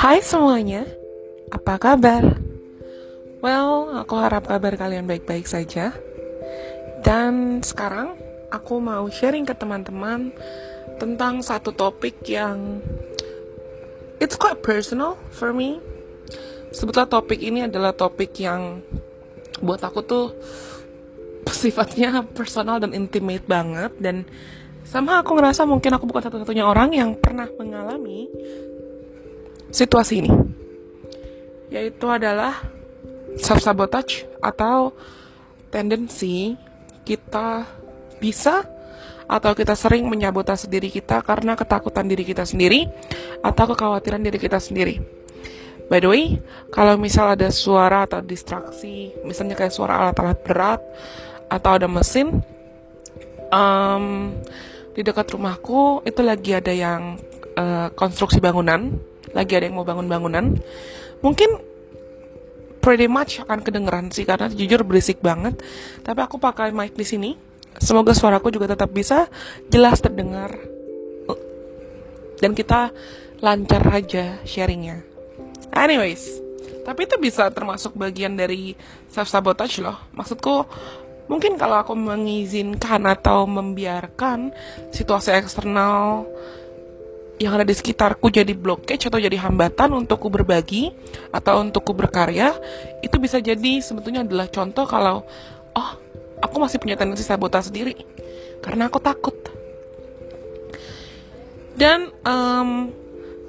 Hai semuanya, apa kabar? Well, aku harap kabar kalian baik-baik saja. Dan sekarang aku mau sharing ke teman-teman tentang satu topik yang it's quite personal for me. Sebetulnya topik ini adalah topik yang buat aku tuh sifatnya personal dan intimate banget. Dan sama aku ngerasa mungkin aku bukan satu-satunya orang yang pernah mengalami situasi ini, yaitu adalah self-sabotage atau tendensi kita bisa atau kita sering menyabotase diri kita karena ketakutan diri kita sendiri atau kekhawatiran diri kita sendiri. By the way, kalau misal ada suara atau distraksi, misalnya kayak suara alat-alat berat atau ada mesin, di dekat rumahku itu lagi ada yang konstruksi bangunan, lagi ada yang mau bangun bangunan. Mungkin pretty much akan kedengeran sih karena jujur berisik banget. Tapi aku pakai mic di sini. Semoga suaraku juga tetap bisa jelas terdengar dan kita lancar aja sharingnya. Anyways, tapi itu bisa termasuk bagian dari self-sabotage loh. Maksudku, mungkin kalau aku mengizinkan atau membiarkan situasi eksternal yang ada di sekitarku jadi blockage atau jadi hambatan untukku berbagi atau untukku berkarya, itu bisa jadi sebetulnya adalah contoh kalau aku masih punya tendensi sabotase diri karena aku takut. Dan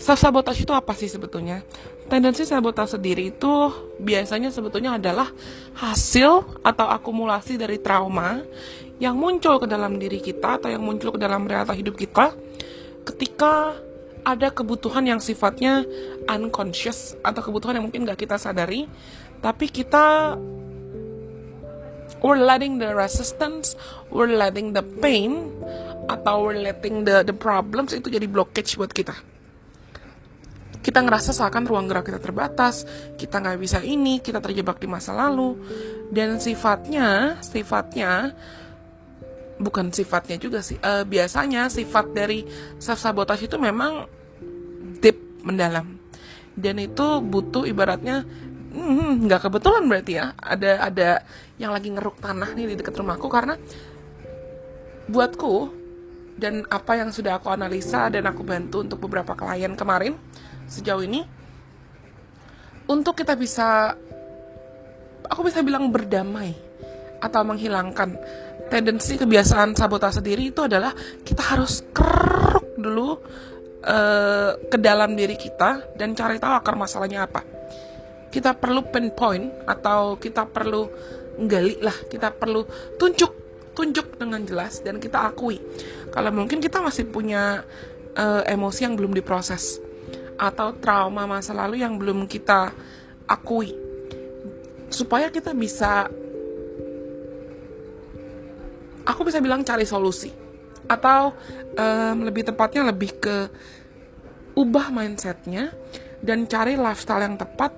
self-sabotage itu apa sih sebetulnya? Tendensi sabotase diri itu biasanya sebetulnya adalah hasil atau akumulasi dari trauma yang muncul ke dalam diri kita atau yang muncul ke dalam realita hidup kita ketika ada kebutuhan yang sifatnya unconscious atau kebutuhan yang mungkin gak kita sadari, tapi kita we're letting the resistance, we're letting the pain, atau we're letting the problems itu jadi blockage buat kita. Kita ngerasa seakan ruang gerak kita terbatas, kita gak bisa ini, kita terjebak di masa lalu. Dan biasanya sifat dari self-sabotage itu memang deep, mendalam. Dan itu butuh ibaratnya nggak kebetulan berarti ya ada yang lagi ngeruk tanah nih di dekat rumahku, karena buatku dan apa yang sudah aku analisa dan aku bantu untuk beberapa klien kemarin sejauh ini, untuk kita bisa, aku bisa bilang berdamai atau menghilangkan tendensi kebiasaan sabotase diri, itu adalah kita harus keruk dulu ke dalam diri kita dan cari tahu akar masalahnya apa. Kita perlu pinpoint atau kita perlu gali lah, kita perlu tunjuk dengan jelas dan kita akui kalau mungkin kita masih punya emosi yang belum diproses atau trauma masa lalu yang belum kita akui, supaya kita bisa, aku bisa bilang cari solusi atau lebih tepatnya lebih ke ubah mindsetnya dan cari lifestyle yang tepat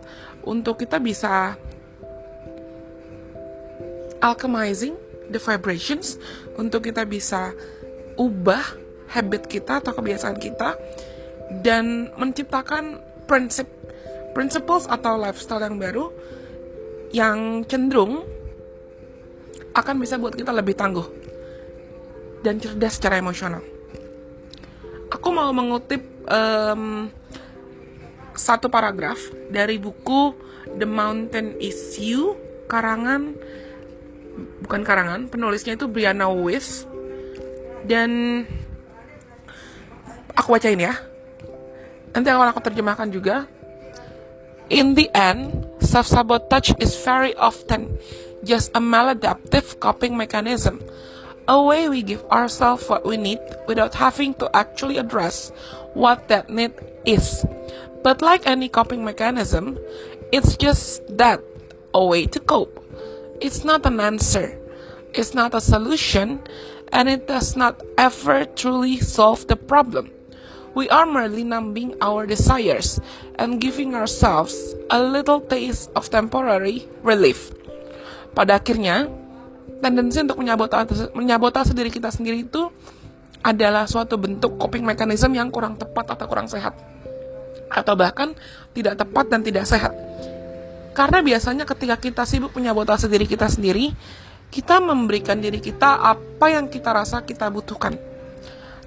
untuk kita bisa alchemizing the vibrations, untuk kita bisa ubah habit kita atau kebiasaan kita dan menciptakan principles atau lifestyle yang baru yang cenderung akan bisa buat kita lebih tangguh dan cerdas secara emosional. Aku mau mengutip satu paragraf dari buku The Mountain Is You, penulisnya itu Brianna Wiest, dan aku bacain ya. Nanti akan aku terjemahkan juga. In the end, self-sabotage is very often just a maladaptive coping mechanism, a way we give ourselves what we need without having to actually address what that need is. But like any coping mechanism, it's just that, a way to cope. It's not an answer, it's not a solution, and it does not ever truly solve the problem. We are merely numbing our desires and giving ourselves a little taste of temporary relief. Pada akhirnya, tendensi untuk menyabotase diri kita sendiri itu adalah suatu bentuk coping mechanism yang kurang tepat atau kurang sehat. atau bahkan tidak tepat dan tidak sehat. Karena biasanya ketika kita sibuk menyabotase diri kita sendiri, kita memberikan diri kita apa yang kita rasa kita butuhkan,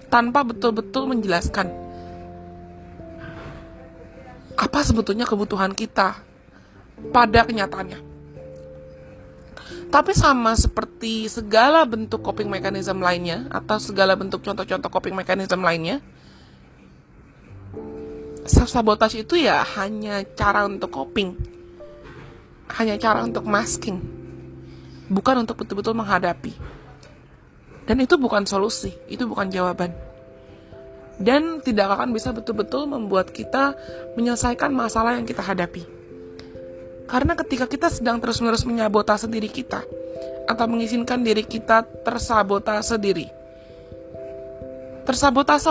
tanpa betul-betul menjelaskan apa sebetulnya kebutuhan kita pada kenyataannya. Tapi sama seperti segala bentuk coping mechanism lainnya, atau segala bentuk contoh-contoh coping mechanism lainnya, self-sabotage itu ya hanya cara untuk coping, hanya cara untuk masking, bukan untuk betul-betul menghadapi. Dan itu bukan solusi, itu bukan jawaban. Dan tidak akan bisa betul-betul membuat kita menyelesaikan masalah yang kita hadapi. Karena ketika kita sedang terus-menerus menyabotase diri kita, atau mengizinkan diri kita tersabotase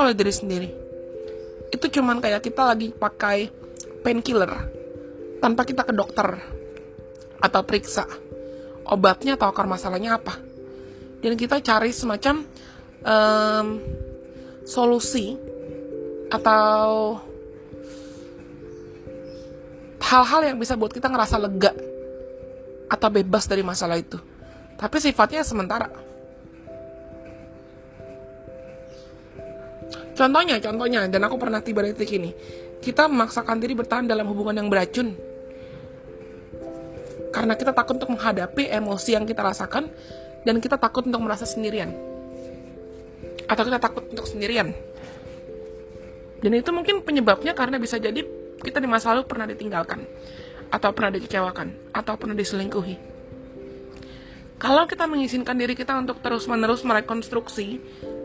oleh diri sendiri, itu cuman kayak kita lagi pakai painkiller tanpa kita ke dokter atau periksa obatnya atau akar masalahnya apa, dan kita cari semacam solusi atau hal-hal yang bisa buat kita ngerasa lega atau bebas dari masalah itu, tapi sifatnya sementara. Contohnya, dan aku pernah tiba di titik ini, kita memaksakan diri bertahan dalam hubungan yang beracun karena kita takut untuk menghadapi emosi yang kita rasakan, dan kita takut untuk merasa sendirian, atau kita takut untuk sendirian. Dan itu mungkin penyebabnya karena bisa jadi kita di masa lalu pernah ditinggalkan, atau pernah dikecewakan, atau pernah diselingkuhi. Kalau kita mengizinkan diri kita untuk terus-menerus merekonstruksi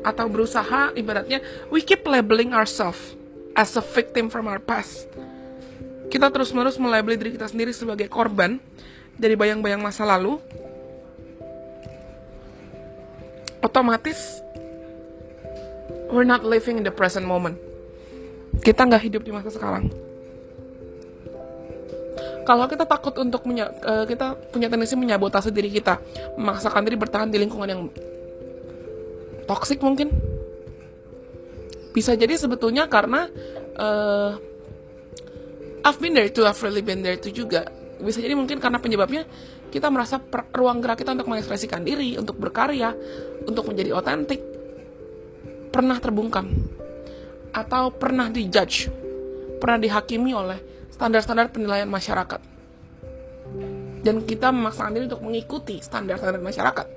atau berusaha, ibaratnya we keep labeling ourselves as a victim from our past. Kita terus-menerus melabeli diri kita sendiri sebagai korban dari bayang-bayang masa lalu. Otomatis we're not living in the present moment. Kita nggak hidup di masa sekarang. Kalau kita takut untuk kita punya tendensi menyabotase diri kita, memaksakan diri bertahan di lingkungan yang toksik mungkin. Bisa jadi sebetulnya karena I've been there too, I've really been there too juga. Bisa jadi mungkin karena penyebabnya kita merasa ruang gerak kita untuk mengekspresikan diri, untuk berkarya, untuk menjadi otentik pernah terbungkam, atau pernah dijudge, pernah dihakimi oleh standar-standar penilaian masyarakat, dan kita memaksakan diri untuk mengikuti standar-standar masyarakat,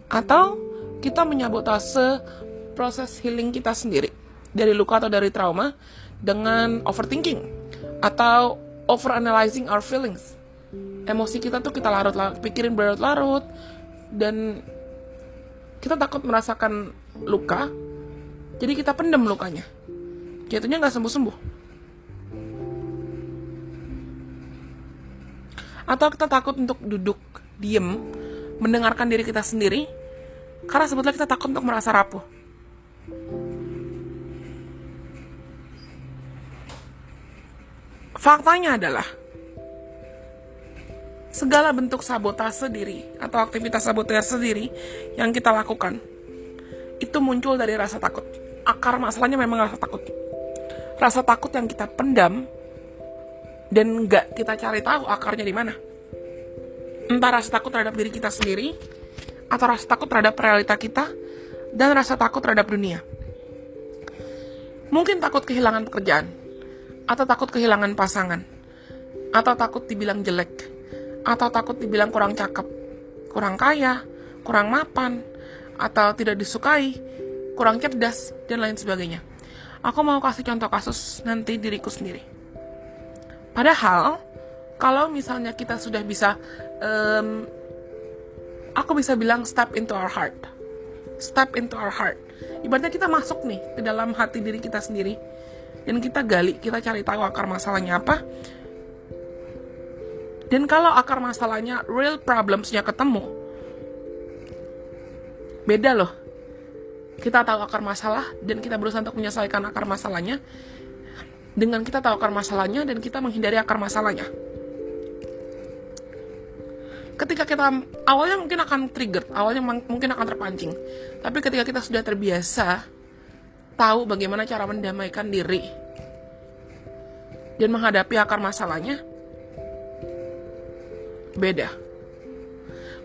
atau kita menyabotase proses healing kita sendiri dari luka atau dari trauma dengan overthinking atau overanalyzing our feelings. Emosi kita tuh kita pikirin berlarut-larut, dan kita takut merasakan luka, jadi kita pendam lukanya, jatuhnya nggak sembuh-sembuh. Atau kita takut untuk duduk, diem, mendengarkan diri kita sendiri, karena sebetulnya kita takut untuk merasa rapuh. Faktanya adalah, segala bentuk sabotase diri atau aktivitas sabotase diri yang kita lakukan, itu muncul dari rasa takut. Akar masalahnya memang rasa takut. Rasa takut yang kita pendam, dan nggak kita cari tahu akarnya di mana. Entah rasa takut terhadap diri kita sendiri, atau rasa takut terhadap realita kita, dan rasa takut terhadap dunia. Mungkin takut kehilangan pekerjaan, atau takut kehilangan pasangan, atau takut dibilang jelek, atau takut dibilang kurang cakep, kurang kaya, kurang mapan, atau tidak disukai, kurang cerdas, dan lain sebagainya. Aku mau kasih contoh kasus nanti diriku sendiri. Padahal, kalau misalnya kita sudah bisa, aku bisa bilang step into our heart. Step into our heart. Ibaratnya kita masuk nih ke dalam hati diri kita sendiri, dan kita gali, kita cari tahu akar masalahnya apa. Dan kalau akar masalahnya, real problems-nya ketemu, beda loh. Kita tahu akar masalah, dan kita berusaha untuk menyelesaikan akar masalahnya, dengan kita tahu akar masalahnya, dan kita menghindari akar masalahnya. Ketika kita awalnya mungkin akan trigger, awalnya mungkin akan terpancing, tapi ketika kita sudah terbiasa tahu bagaimana cara mendamaikan diri, dan menghadapi akar masalahnya beda.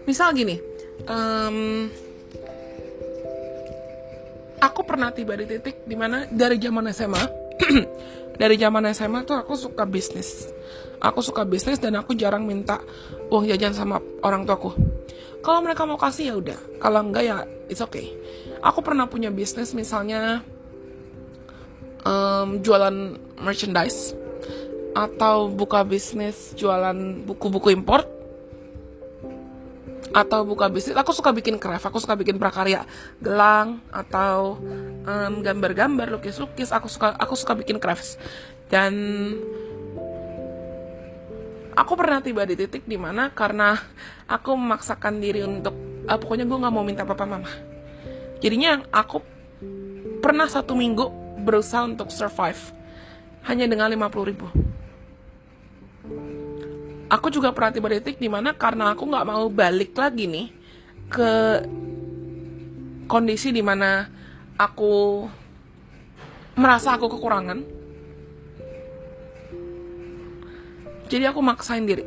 Misal gini, aku pernah tiba di titik dimana dari zaman SMA dari zaman SMA tuh aku suka bisnis. Aku suka bisnis dan aku jarang minta uang jajan sama orang tuaku. Kalau mereka mau kasih ya udah, kalau enggak ya it's okay. Aku pernah punya bisnis misalnya jualan merchandise atau buka bisnis jualan buku-buku import atau buka bisnis. Aku suka bikin craft, aku suka bikin prakarya, gelang atau gambar-gambar, lukis-lukis. Aku suka bikin crafts. Dan aku pernah tiba di titik dimana karena aku memaksakan diri untuk pokoknya gue nggak mau minta papa mama. Jadinya aku pernah 1 minggu berusaha untuk survive hanya dengan 50.000. Aku juga pernah tiba di titik dimana karena aku nggak mau balik lagi nih ke kondisi dimana aku merasa aku kekurangan. Jadi aku maksain diri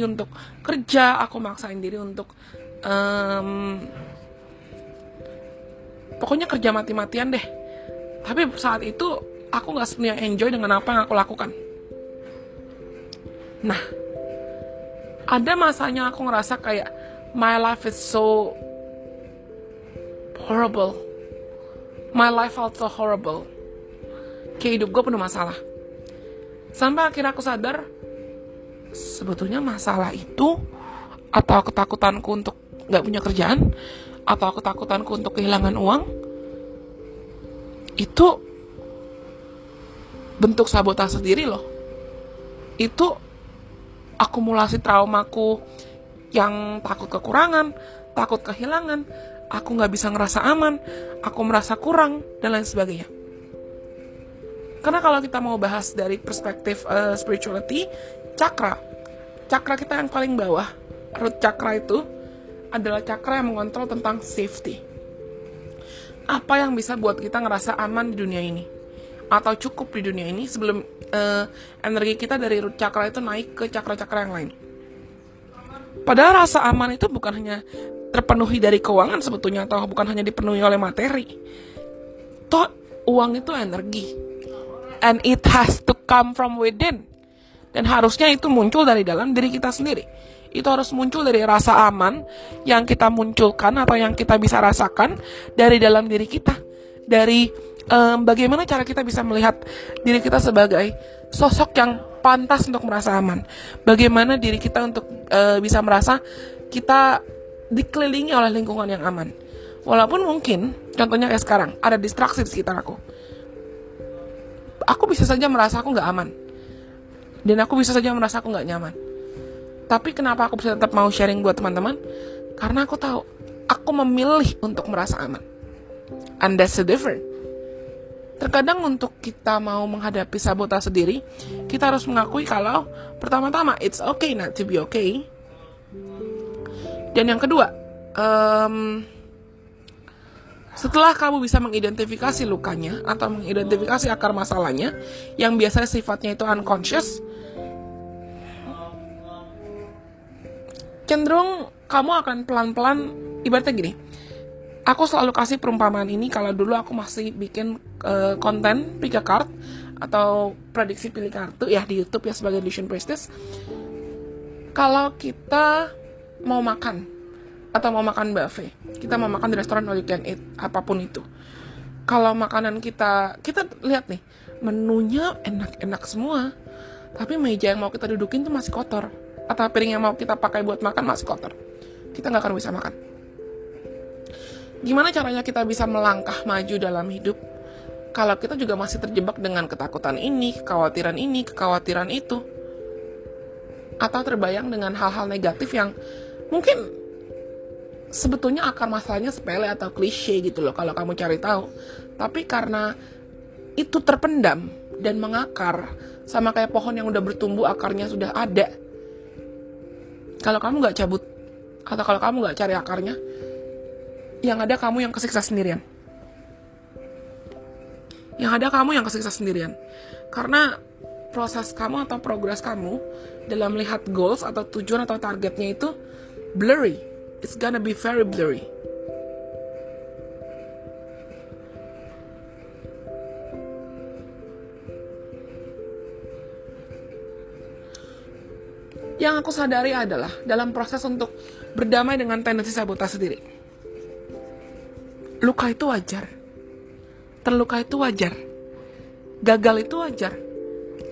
untuk kerja, aku maksain diri untuk pokoknya kerja mati-matian deh. Tapi saat itu aku nggak sepenuhnya enjoy dengan apa yang aku lakukan. Nah, ada masanya aku ngerasa kayak my life is so horrible. My life felt so horrible. Kayak hidup gue penuh masalah. Sampai akhirnya aku sadar, sebetulnya masalah itu atau ketakutanku untuk gak punya kerjaan, atau ketakutanku untuk kehilangan uang, itu bentuk sabotase diri loh. Itu akumulasi traumaku yang takut kekurangan, takut kehilangan, aku gak bisa ngerasa aman, aku merasa kurang, dan lain sebagainya. Karena kalau kita mau bahas dari perspektif spirituality, cakra kita yang paling bawah, root chakra itu adalah cakra yang mengontrol tentang safety. Apa yang bisa buat kita ngerasa aman di dunia ini atau cukup di dunia ini sebelum energi kita dari root chakra itu naik ke cakra-cakra yang lain. Padahal rasa aman itu bukan hanya terpenuhi dari keuangan sebetulnya, atau bukan hanya dipenuhi oleh materi. Toh uang itu energi, and it has to come from within. Dan harusnya itu muncul dari dalam diri kita sendiri. Itu harus muncul dari rasa aman yang kita munculkan atau yang kita bisa rasakan dari dalam diri kita. Dari bagaimana cara kita bisa melihat diri kita sebagai sosok yang pantas untuk merasa aman. Bagaimana diri kita untuk bisa merasa kita dikelilingi oleh lingkungan yang aman. Walaupun mungkin, contohnya kayak sekarang, ada distraksi di sekitar aku. Aku bisa saja merasa aku gak aman. Dan aku bisa saja merasa aku gak nyaman. Tapi kenapa aku bisa tetap mau sharing buat teman-teman? Karena aku tahu, aku memilih untuk merasa aman. And that's the difference. Terkadang untuk kita mau menghadapi sabotase diri, kita harus mengakui kalau pertama-tama, it's okay not to be okay. Dan yang kedua, setelah kamu bisa mengidentifikasi lukanya atau mengidentifikasi akar masalahnya yang biasanya sifatnya itu unconscious, cenderung kamu akan pelan-pelan, ibaratnya gini, aku selalu kasih perumpamaan ini kalau dulu aku masih bikin konten pick a card atau prediksi pilih kartu ya di YouTube ya sebagai Illusion Priestess. Kalau kita mau makan atau mau makan buffet, kita mau makan di restoran all you can eat, apapun itu. Kalau makanan kita lihat nih, menunya enak-enak semua, tapi meja yang mau kita dudukin tuh masih kotor, atau piring yang mau kita pakai buat makan masih kotor. Kita gak akan bisa makan. Gimana caranya kita bisa melangkah maju dalam hidup kalau kita juga masih terjebak dengan ketakutan ini, kekhawatiran itu, atau terbayang dengan hal-hal negatif yang mungkin sebetulnya akar masalahnya sepele atau klise gitu loh kalau kamu cari tahu. Tapi karena itu terpendam dan mengakar, sama kayak pohon yang udah bertumbuh akarnya sudah ada. Kalau kamu gak cabut, atau kalau kamu gak cari akarnya, yang ada kamu yang kesiksa sendirian. Yang ada kamu yang kesiksa sendirian. Karena proses kamu atau progres kamu dalam melihat goals atau tujuan atau targetnya itu blurry. It's gonna be very blurry. Yang aku sadari adalah dalam proses untuk berdamai dengan tendensi sabotase diri. Luka itu wajar. Terluka itu wajar. Gagal itu wajar.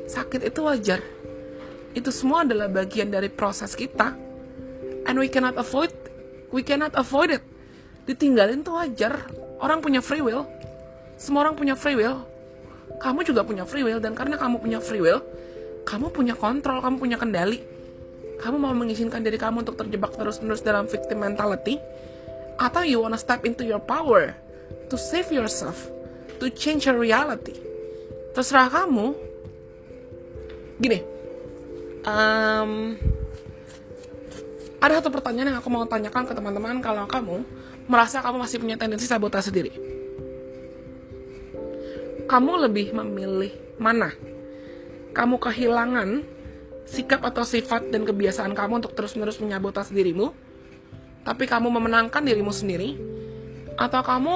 Sakit itu wajar. Itu semua adalah bagian dari proses kita. And we cannot avoid it. Ditinggalin itu wajar. Orang punya free will. Semua orang punya free will. Kamu juga punya free will. Dan karena kamu punya free will, kamu punya kontrol, kamu punya kendali. Kamu mau mengizinkan diri kamu untuk terjebak terus-menerus dalam victim mentality, atau you wanna step into your power to save yourself, to change your reality. Terserah kamu. Gini, ada satu pertanyaan yang aku mau tanyakan ke teman-teman. Kalau kamu merasa kamu masih punya tendensi sabotase diri, kamu lebih memilih mana? Kamu kehilangan sikap atau sifat dan kebiasaan kamu untuk terus-menerus menyabotase dirimu, tapi kamu memenangkan dirimu sendiri, atau kamu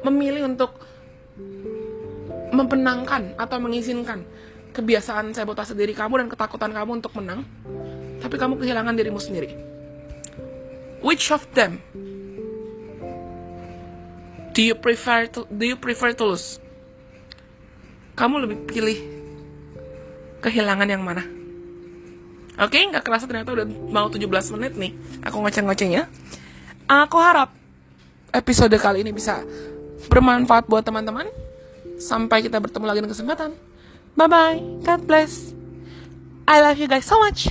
memilih untuk membenangkan atau mengizinkan kebiasaan sabotase diri kamu dan ketakutan kamu untuk menang, tapi kamu kehilangan dirimu sendiri. Which of them do you prefer to lose? Kamu lebih pilih kehilangan yang mana? Oke, gak kerasa ternyata udah mau 17 menit nih aku ngoceh-ngoceh ya. Aku harap episode kali ini bisa bermanfaat buat teman-teman. Sampai kita bertemu lagi di kesempatan. Bye-bye, God bless. I love you guys so much.